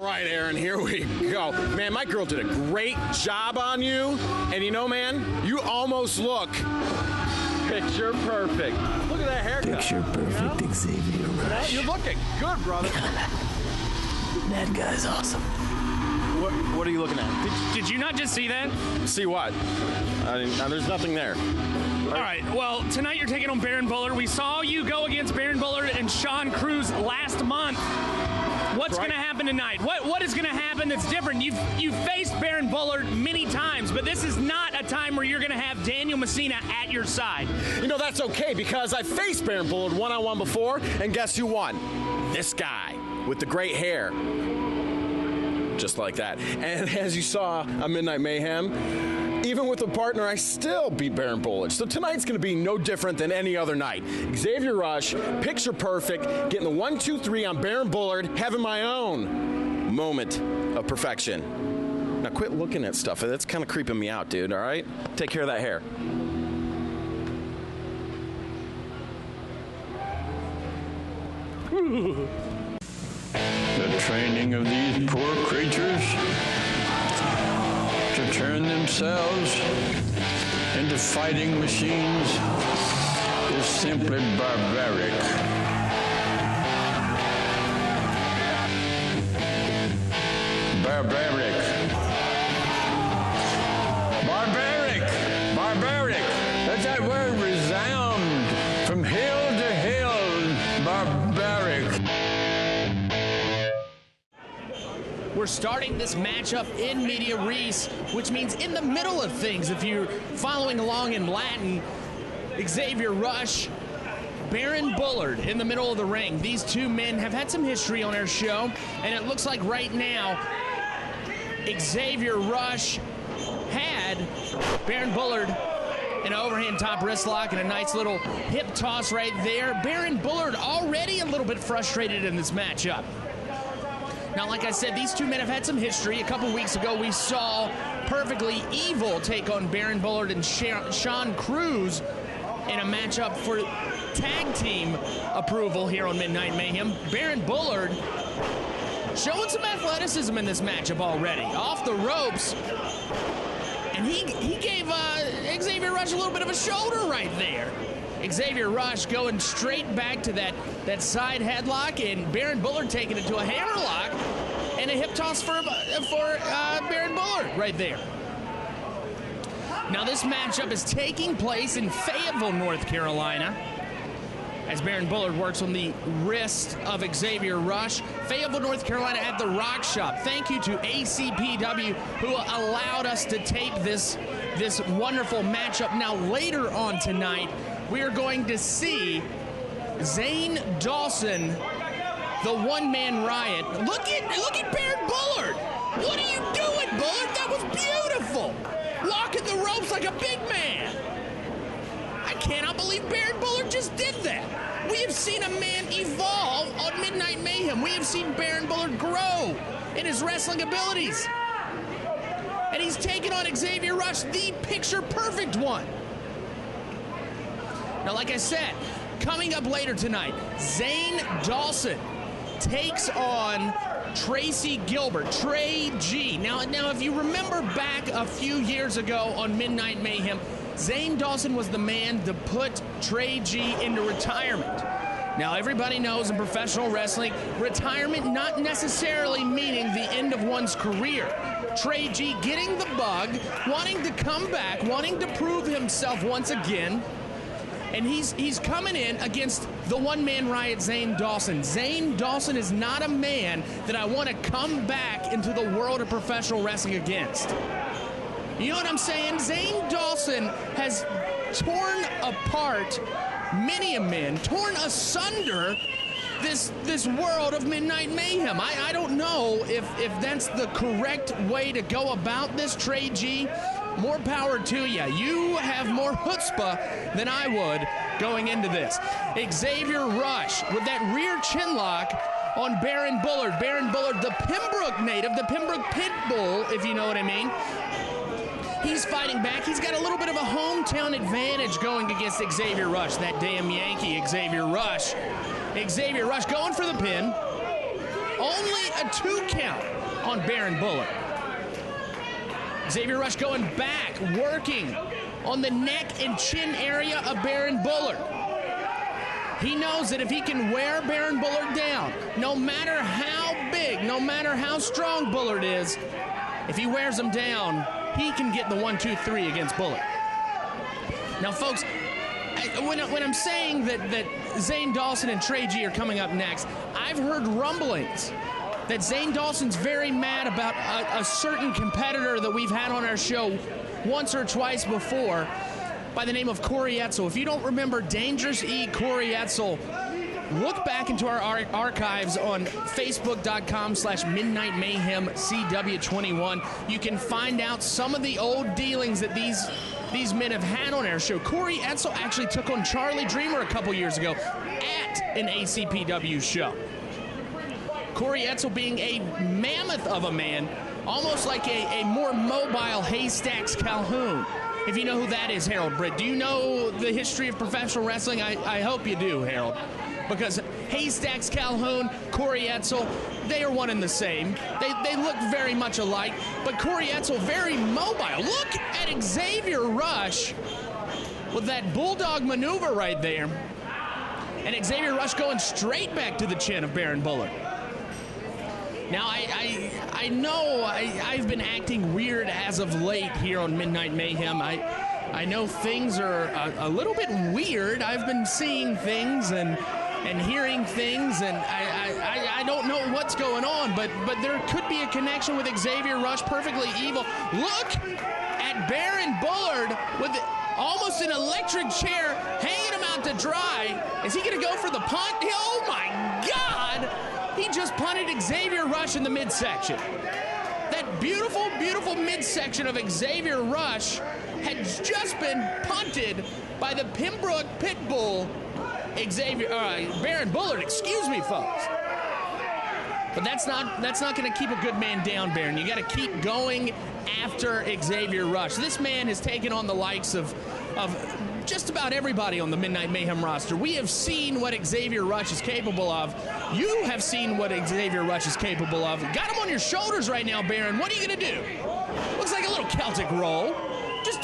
Right, Aaron, here we go. Man, my girl did a great job on you. And you know, man, you almost look picture perfect. Look at that haircut. Picture perfect, you know? Xavier Rush. You're looking good, brother. That guy's awesome. What are you looking at? Did you not just see that? See what? There's nothing there. All right, well, tonight you're taking on Baron Bullard. We saw you go against Baron Bullard and Sean Cruz last month. What's going to happen tonight? What is going to happen that's different? You've faced Baron Bullard many times, but this is not a time where you're going to have Daniel Messina at your side. You know, that's okay, because I faced Baron Bullard one-on-one before, and guess who won? This guy with the great hair. Just like that. And as you saw on Midnight Mayhem, even with a partner, I still beat Baron Bullard. So tonight's going to be no different than any other night. Xavier Rush, picture perfect, getting the 1-2-3 on Baron Bullard, having my own moment of perfection. Now quit looking at stuff. That's kind of creeping me out, dude, all right? Take care of that hair. The training of these poor creatures to turn themselves into fighting machines is simply barbaric. Barbaric. Barbaric. Barbaric. Let that word resound from hill to hill. Barbaric. We're starting this matchup in media res, which means in the middle of things. If you're following along in Latin, Xavier Rush, Baron Bullard in the middle of the ring. These two men have had some history on our show, and it looks like right now Xavier Rush had Baron Bullard an overhand top wrist lock and a nice little hip toss right there. Baron Bullard already a little bit frustrated in this matchup. Now, like I said, these two men have had some history. A couple weeks ago, we saw Perfectly Evil take on Baron Bullard and Sean Cruz in a matchup for tag team approval here on Midnight Mayhem. Baron Bullard showing some athleticism in this matchup already. Off the ropes. And he gave Xavier Rush a little bit of a shoulder right there. Xavier Rush going straight back to that side headlock, and Baron Bullard taking it to a hammerlock and a hip toss for Baron Bullard right there. Now this matchup is taking place in Fayetteville, North Carolina, as Baron Bullard works on the wrist of Xavier Rush. Fayetteville, North Carolina at the Rock Shop. Thank you to ACPW who allowed us to tape this wonderful matchup. Now later on tonight, we are going to see Zane Dawson, the One Man Riot. Look at Baron Bullard. What are you doing, Bullard? That was beautiful. Walking the ropes like a big man. I cannot believe Baron Bullard just did that. We have seen a man evolve on Midnight Mayhem. We have seen Baron Bullard grow in his wrestling abilities. And he's taken on Xavier Rush, the picture-perfect one. Now, like I said, coming up later tonight, Zane Dawson takes on Tracy Gilbert, Trey G. Now, if you remember back a few years ago on Midnight Mayhem, Zane Dawson was the man to put Trey G into retirement. Now, everybody knows in professional wrestling, retirement not necessarily meaning the end of one's career. Trey G getting the bug, wanting to come back, wanting to prove himself once again. And he's coming in against the One Man Riot, Zane Dawson. Zane Dawson is not a man that I want to come back into the world of professional wrestling against. You know what I'm saying? Zane Dawson has torn apart many a man, torn asunder this world of Midnight Mayhem. I don't know if that's the correct way to go about this, Trey G. More power to you. You have more chutzpah than I would going into this. Xavier Rush with that rear chin lock on Baron Bullard. Baron Bullard, the Pembroke native, the Pembroke Pitbull, if you know what I mean. He's fighting back. He's got a little bit of a hometown advantage going against Xavier Rush. That damn Yankee, Xavier Rush. Xavier Rush going for the pin. Only a 2 count on Baron Bullard. Xavier Rush going back, working on the neck and chin area of Baron Bullard. He knows that if he can wear Baron Bullard down, no matter how big, no matter how strong Bullard is, if he wears him down, he can get the 1-2-3 against Bullard. Now, folks, when I'm saying that Zane Dawson and Trey G are coming up next, I've heard rumblings that Zane Dawson's very mad about a certain competitor that we've had on our show once or twice before by the name of Corey Edsel. If you don't remember Dangerous E. Corey Edsel, look back into our archives on Facebook.com/Midnight Mayhem CW21. You can find out some of the old dealings that these men have had on our show. Corey Edsel actually took on Charlie Dreamer a couple years ago at an ACPW show. Corey Edsel being a mammoth of a man, almost like a more mobile Haystacks Calhoun. If you know who that is, Harold Britt. Do you know the history of professional wrestling? I hope you do, Harold. Because Haystacks Calhoun, Corey Edsel, they are one and the same. They look very much alike, but Corey Edsel very mobile. Look at Xavier Rush with that bulldog maneuver right there. And Xavier Rush going straight back to the chin of Baron Bullard. Now, I know I've been acting weird as of late here on Midnight Mayhem. I know things are a little bit weird. I've been seeing things and hearing things, and I don't know what's going on, but there could be a connection with Xavier Rush, perfectly evil. Look at Baron Bullard with almost an electric chair, hanging him out to dry. Is he going to go for the punt? Oh, my God! He just punted Xavier Rush in the midsection. That beautiful, beautiful midsection of Xavier Rush had just been punted by the Pembroke Pitbull, Baron Bullard. Excuse me, folks. But that's not going to keep a good man down, Baron. You got to keep going after Xavier Rush. This man has taken on the likes of just about everybody on the Midnight Mayhem roster. We have seen what Xavier Rush is capable of. You have seen what Xavier Rush is capable of. Got him on your shoulders right now, Baron. What are you going to do? Looks like a little Celtic roll. Just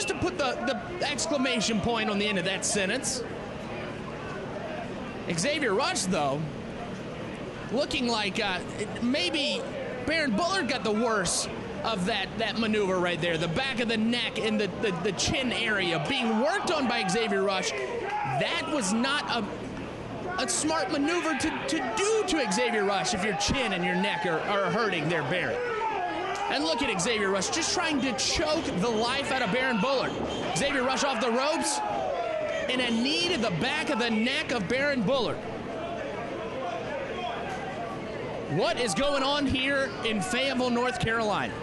to put the exclamation point on the end of that sentence. Xavier Rush, though, looking like maybe Baron Bullard got the worst of that maneuver right there. The back of the neck and the chin area being worked on by Xavier Rush. That was not a smart maneuver to do to Xavier Rush if your chin and your neck are hurting there, Baron. And look at Xavier Rush just trying to choke the life out of Baron Bullard. Xavier Rush off the ropes and a knee to the back of the neck of Baron Bullard. What is going on here in Fayetteville, North Carolina?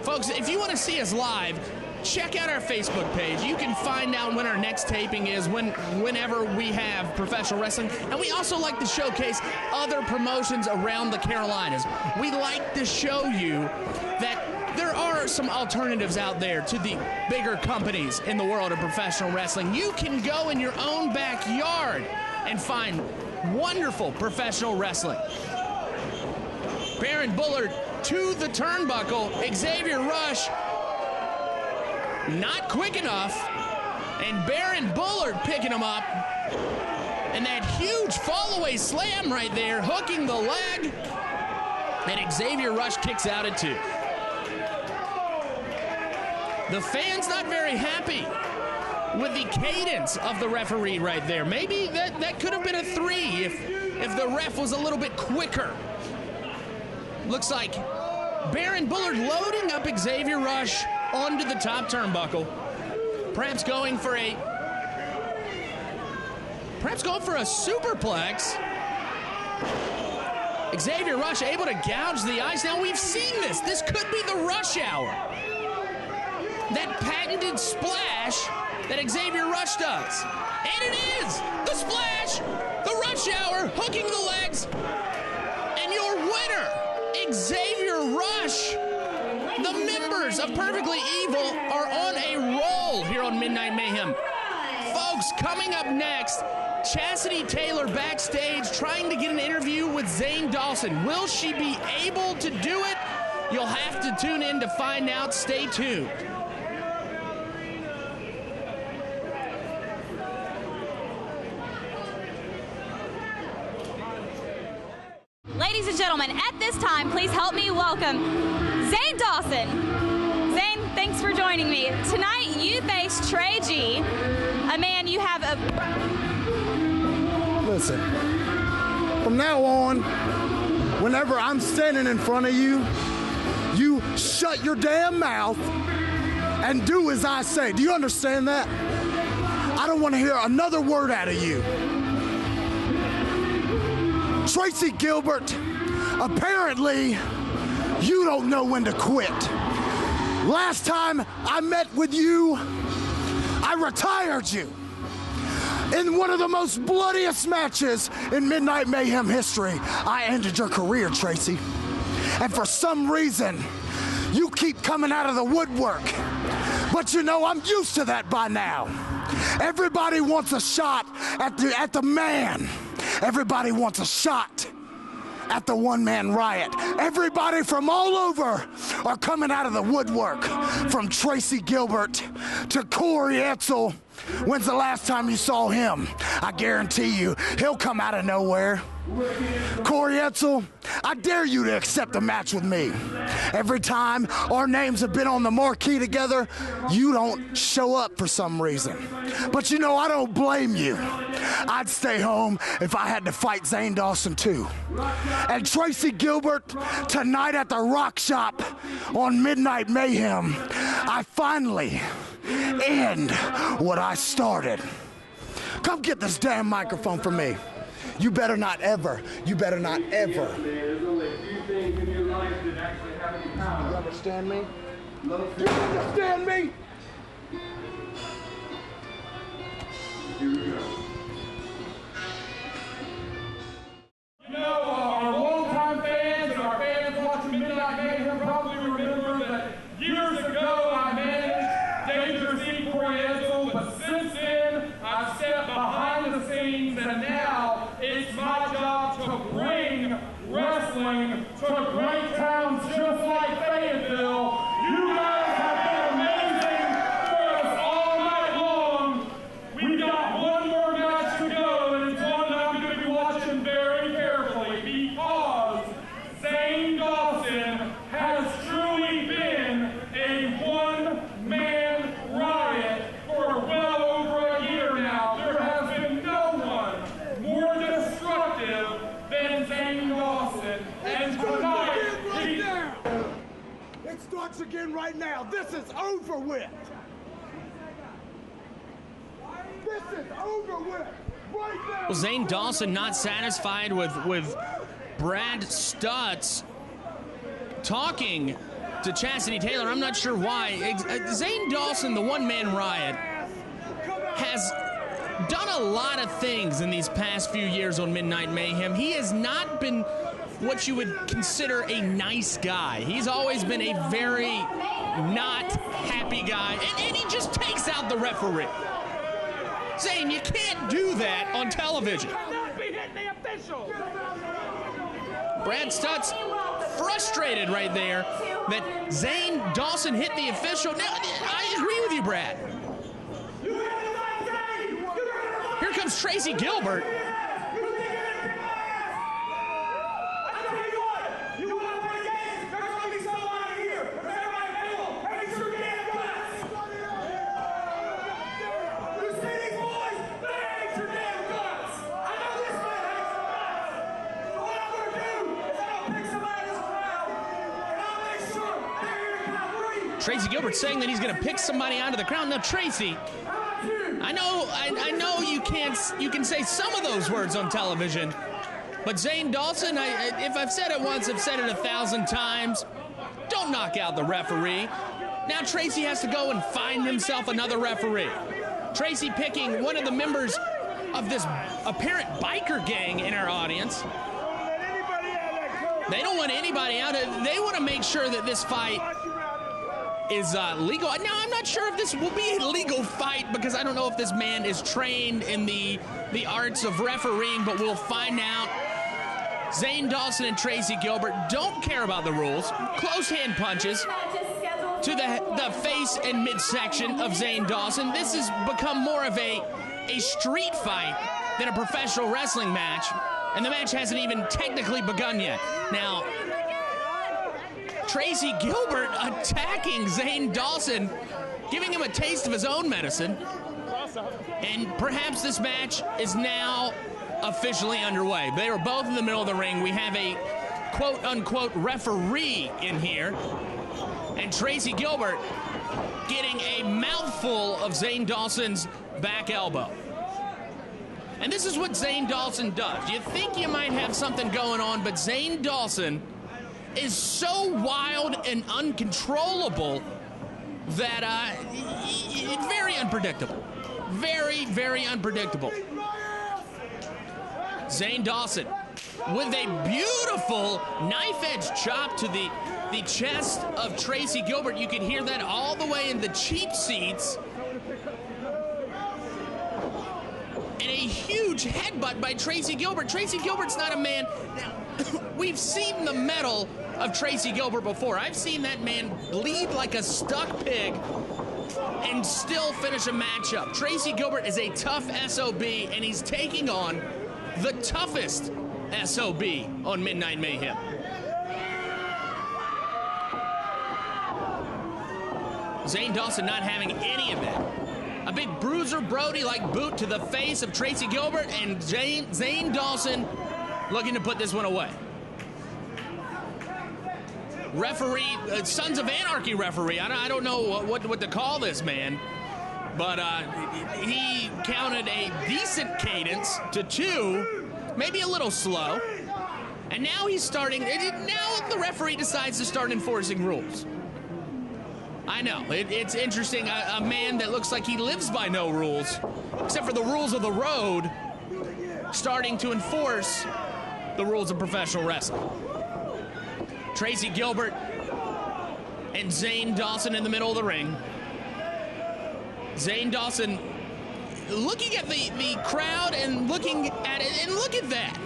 Folks, if you want to see us live, check out our Facebook page. You can find out when our next taping is, whenever we have professional wrestling. And we also like to showcase other promotions around the Carolinas. We like to show you that there are some alternatives out there to the bigger companies in the world of professional wrestling. You can go in your own backyard and find wonderful professional wrestling. Baron Bullard to the turnbuckle. Xavier Rush not quick enough, and Baron Bullard picking him up, and that huge fall-away slam right there, hooking the leg, and Xavier Rush kicks out at 2. The fans not very happy with the cadence of the referee right there. Maybe that could have been a 3 if the ref was a little bit quicker. Looks like Baron Bullard loading up Xavier Rush onto the top turnbuckle. Perhaps going for a superplex. Xavier Rush able to gouge the ice. Now we've seen this. This could be the Rush Hour. That patented splash that Xavier Rush does. And it is the splash, the Rush Hour, hooking the legs. And your winner, Xavier Rush. The members of Perfectly Evil are on a roll here on Midnight Mayhem. Folks, coming up next, Chastity Taylor backstage trying to get an interview with Zane Dawson. Will she be able to do it? You'll have to tune in to find out. Stay tuned. Ladies and gentlemen, at this time, please help me welcome Zane Dawson. Zane, thanks for joining me. Tonight, you face Trey G, a man you have a... Listen, from now on, whenever I'm standing in front of you, you shut your damn mouth and do as I say. Do you understand that? I don't want to hear another word out of you. Tracy Gilbert, apparently you don't know when to quit. Last time I met with you, I retired you in one of the most bloodiest matches in Midnight Mayhem history. I ended your career, Tracy. And for some reason, you keep coming out of the woodwork. But you know, I'm used to that by now. Everybody wants a shot at the man. Everybody wants a shot at the One Man Riot. Everybody from all over are coming out of the woodwork, from Tracy Gilbert to Corey Edsel. When's the last time you saw him? I guarantee you, he'll come out of nowhere. Corey Edsel, I dare you to accept a match with me. Every time our names have been on the marquee together, you don't show up for some reason. But you know, I don't blame you. I'd stay home if I had to fight Zane Dawson too. And Tracy Gilbert, tonight at the Rock Shop on Midnight Mayhem, I finally end what I started. Come get this damn microphone from me. You better not ever, you better not ever. You understand me? You understand me? Here we go. You know, our longtime fans and our fans watching Midnight Mayhem probably remember that years ago I managed Dangerous E. Corey Edsel, but since then I've stepped behind the scenes, and now it's my job to bring wrestling to great towns just like Fayetteville. You guys have been amazing for us all night long. We've got one more match to go, and it's one that I'm going to be watching very carefully, because Zane Dawson has truly been a one-man riot for well over a year now. There has been no one more destructive than Zane Dawson, and tonight It starts again right now. This is over with. This is over with. Right now. Well, Zane Dawson not satisfied with Brad Stutz talking to Chastity Taylor. I'm not sure why. Zane Dawson, the One Man Riot, has done a lot of things in these past few years on Midnight Mayhem. He has not been what you would consider a nice guy. He's always been a very not happy guy, and he just takes out the referee. Zane, you can't do that on television. Brad Stutz frustrated right there that Zane Dawson hit the official. Now, I agree with you, Brad. Here comes Tracy Gilbert. Tracy Gilbert saying that he's going to pick somebody out of the crowd. Now, Tracy, I know you can say some of those words on television, but Zane Dawson, if I've said it once, I've said it 1,000 times. Don't knock out the referee. Now Tracy has to go and find himself another referee. Tracy picking one of the members of this apparent biker gang in our audience. They don't want anybody out. They want to make sure that this fight is legal. Now, I'm not sure if this will be a legal fight because I don't know if this man is trained in the arts of refereeing, but we'll find out. Zane Dawson and Tracy Gilbert don't care about the rules. Close hand punches to the face and midsection of Zane Dawson. This has become more of a street fight than a professional wrestling match, and the match hasn't even technically begun yet. Now, Tracy Gilbert attacking Zane Dawson, giving him a taste of his own medicine, and perhaps this match is now officially underway. They are both in the middle of the ring. We have a quote-unquote referee in here, and Tracy Gilbert getting a mouthful of Zane Dawson's back elbow. And this is what Zane Dawson does. You think you might have something going on, but Zane Dawson is so wild and uncontrollable that it's very unpredictable. Very, very unpredictable. Zane Dawson with a beautiful knife-edge chop to the chest of Tracy Gilbert. You can hear that all the way in the cheap seats. And a huge headbutt by Tracy Gilbert. Tracy Gilbert's not a man. Now, we've seen the metal of Tracy Gilbert before. I've seen that man bleed like a stuck pig and still finish a matchup. Tracy Gilbert is a tough SOB, and he's taking on the toughest SOB on Midnight Mayhem. Zane Dawson not having any of that. A big Bruiser Brody-like boot to the face of Tracy Gilbert, and Zane Dawson looking to put this one away. Referee, Sons of Anarchy referee, I don't know what to call this man, but he counted a decent cadence to 2, maybe a little slow, and now he's starting, now the referee decides to start enforcing rules. I know, it's interesting, a man that looks like he lives by no rules, except for the rules of the road, starting to enforce the rules of professional wrestling. Tracy Gilbert and Zane Dawson in the middle of the ring. Zane Dawson looking at the crowd and looking at it, and look at that.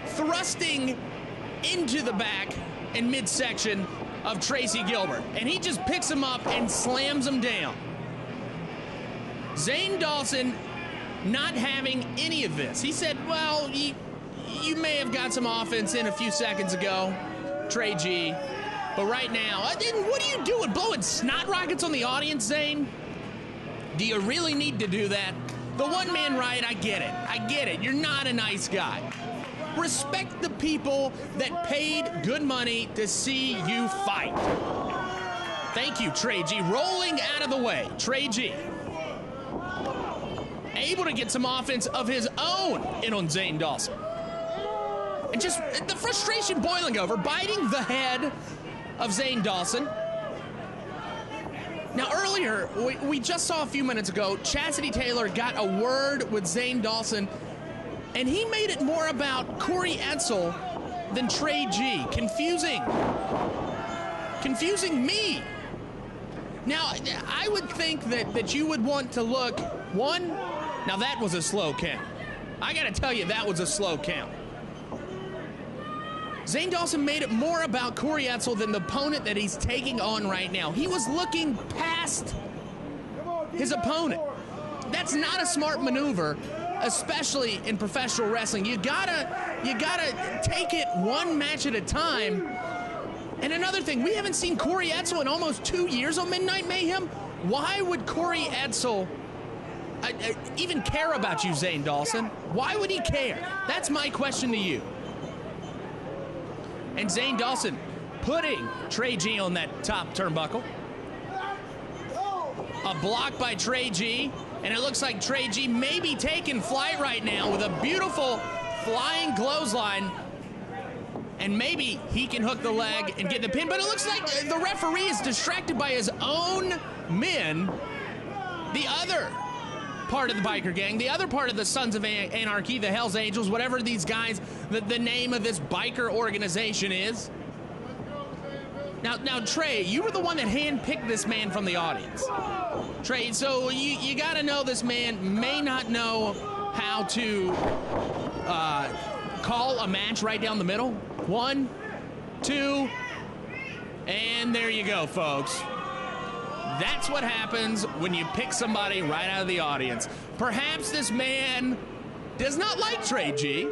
Thrusting into the back and midsection of Tracy Gilbert. And he just picks him up and slams him down. Zane Dawson not having any of this. He said, well, you may have got some offense in a few seconds ago, Trey G, but right now, what are you doing? Blowing snot rockets on the audience, Zane? Do you really need to do that? The One Man Riot, I get it. I get it. You're not a nice guy. Respect the people that paid good money to see you fight. Thank you, Trey G. Rolling out of the way, Trey G. Able to get some offense of his own in on Zane Dawson. And just the frustration boiling over, biting the head of Zane Dawson. Now, earlier, we just saw a few minutes ago, Chastity Taylor got a word with Zane Dawson, and he made it more about Corey Edsel than Trey G. Confusing me. Now, I would think that you would want to look, one, now that was a slow count. I gotta tell you, that was a slow count. Zane Dawson made it more about Corey Edsel than the opponent that he's taking on right now. He was looking past his opponent. That's not a smart maneuver, especially in professional wrestling. You gotta take it one match at a time. And another thing, we haven't seen Corey Edsel in almost 2 years on Midnight Mayhem. Why would Corey Edsel even care about you, Zane Dawson? Why would he care? That's my question to you. And Zane Dawson putting Trey G on that top turnbuckle. A block by Trey G, and it looks like Trey G may be taking flight right now with a beautiful flying clothesline. And maybe he can hook the leg and get the pin, but it looks like the referee is distracted by his own men. The other part of the biker gang, the other part of the Sons of Anarchy, the Hells Angels, whatever these guys, the name of this biker organization is. Now, Trey, you were the one that handpicked this man from the audience. Trey, so you got to know this man may not know how to call a match right down the middle. 1, 2, and there you go, folks. That's what happens when you pick somebody right out of the audience. Perhaps this man does not like Trey G.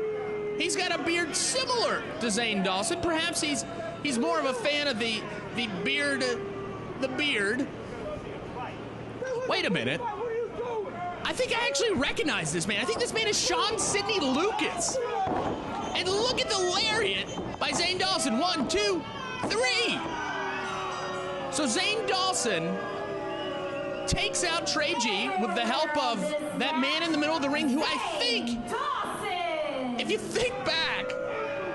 He's got a beard similar to Zane Dawson. Perhaps he's more of a fan of the beard. Wait a minute. I think I actually recognize this man. I think this man is Sean Sidney Lucas. And look at the lariat by Zane Dawson. 1, 2, 3. So Zane Dawson takes out Trey G with the help of that man in the middle of the ring who I think, if you think back,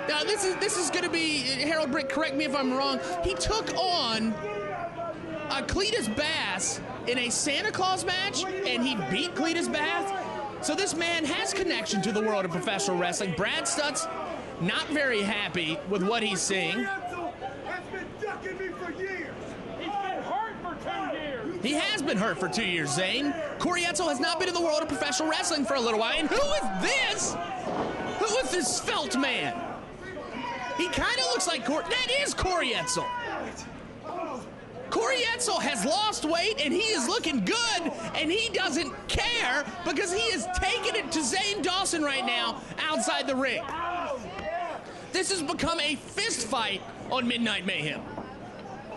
now this is going to be, Harold Brick, correct me if I'm wrong, he took on Cletus Bass in a Santa Claus match, and he beat Cletus Bass. So this man has connection to the world of professional wrestling. Brad Stutz not very happy with what he's seeing. He has been hurt for 2 years, Zane. Corey Edsel has not been in the world of professional wrestling for a little while. And who is this? Who is this svelte man? He kind of looks like Corey. That is Corey Edsel. Corey Edsel has lost weight, and he is looking good, and he doesn't care because he is taking it to Zane Dawson right now outside the ring. This has become a fist fight on Midnight Mayhem.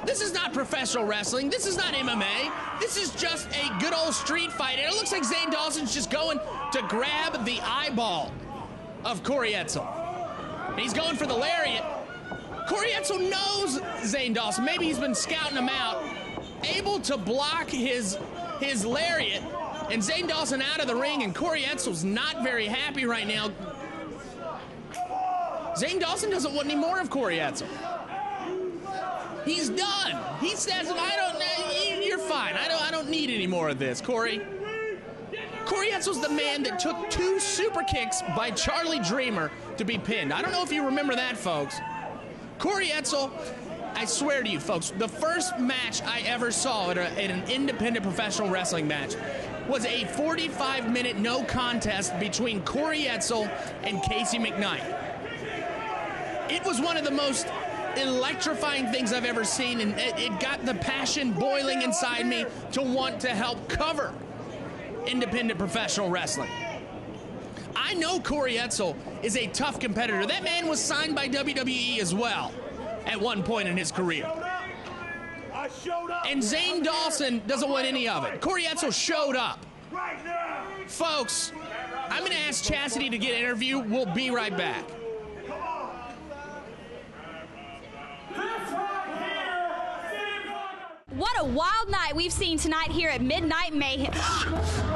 This is not professional wrestling. This is not MMA. This is just a good old street fight. And it looks like Zane Dawson's just going to grab the eyeball of Corey Edsel. And he's going for the lariat. Corey Edsel knows Zane Dawson. Maybe he's been scouting him out. Able to block his lariat. And Zane Dawson out of the ring. And Corey Edsel's not very happy right now. Zane Dawson doesn't want any more of Corey Edsel. He's done. He says, you're fine. I don't need any more of this, Corey. Corey Edsel's the man that took 2 super kicks by Charlie Dreamer to be pinned. I don't know if you remember that, folks. Corey Edsel, I swear to you, folks, the first match I ever saw at an independent professional wrestling match was a 45-minute no contest between Corey Edsel and Casey McKnight. It was one of the most electrifying things I've ever seen, and it got the passion boiling inside me to want to help cover independent professional wrestling. I know Corey Edsel is a tough competitor. That man was signed by WWE as well at one point in his career. And Zane Dawson doesn't want any of it. Corey Edsel showed up. Folks, I'm going to ask Chastity to get an interview. We'll be right back. What a wild night we've seen tonight here at Midnight Mayhem.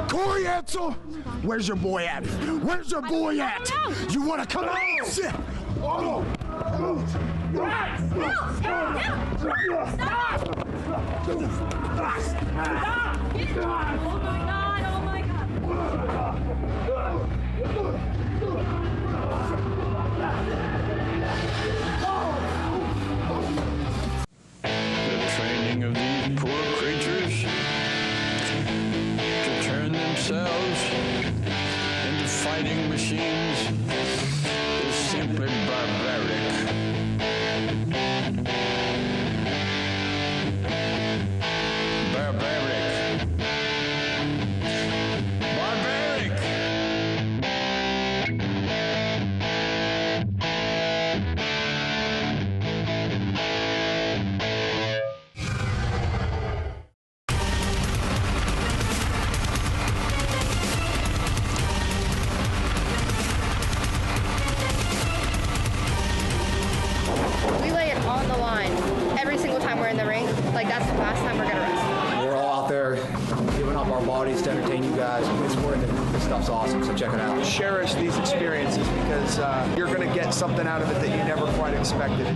Corey Edsel, where's your boy at? Where's your boy at? You want to come out? Sit. Oh. Stop! Oh my God, oh my God. The training of these poor creatures to turn themselves into fighting machines is simply barbaric. Barbaric. Barbaric. We lay it on the line every single time we're in the ring. Like, that's the last time we're going to wrestle. We're all out there giving up our bodies to entertain you guys. It's worth it. This stuff's awesome, so check it out. Cherish these experiences because you're going to get something out of it that you never quite expected.